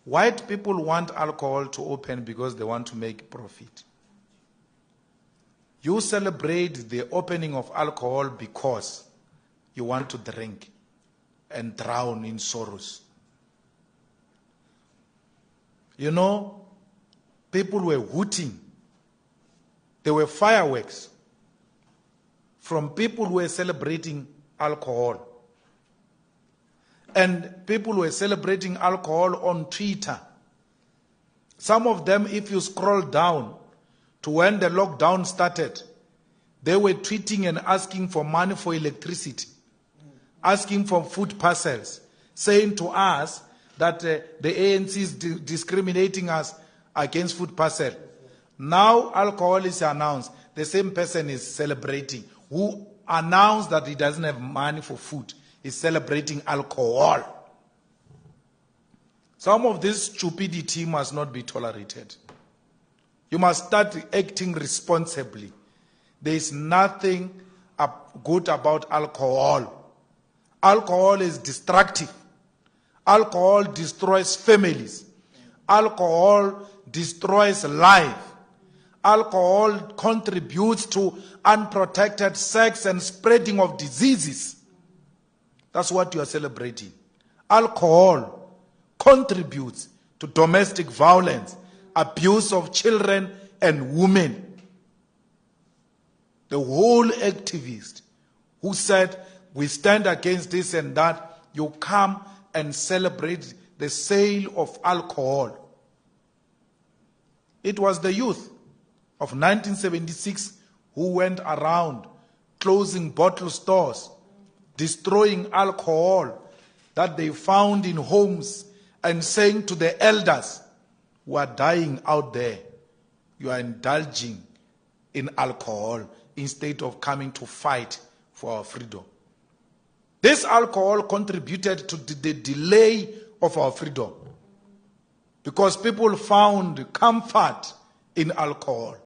White people want alcohol to open because they want to make profit. You celebrate the opening of alcohol because you want to drink and drown in sorrows. You know, people were hooting. There were fireworks from people who were celebrating alcohol. And people were celebrating alcohol on Twitter. Some of them, if you scroll down to when the lockdown started, they were tweeting and asking for money for electricity, asking for food parcels, saying to us that the ANC is discriminating us against food parcel. Now alcohol is announced. The same person is celebrating, who announced that he doesn't have money for food, is celebrating alcohol. Some of this stupidity must not be tolerated. You must start acting responsibly. There is nothing good about alcohol. Alcohol is destructive. Alcohol destroys families. Alcohol destroys life. Alcohol contributes to unprotected sex and spreading of diseases. That's what you are celebrating. Alcohol contributes to domestic violence, abuse of children and women. The whole activist who said, we stand against this and that, you come and celebrate the sale of alcohol. It was the youth of 1976 who went around closing bottle stores, destroying alcohol that they found in homes, and saying to the elders who are dying out there, you are indulging in alcohol instead of coming to fight for our freedom. This alcohol contributed to the delay of our freedom because people found comfort in alcohol.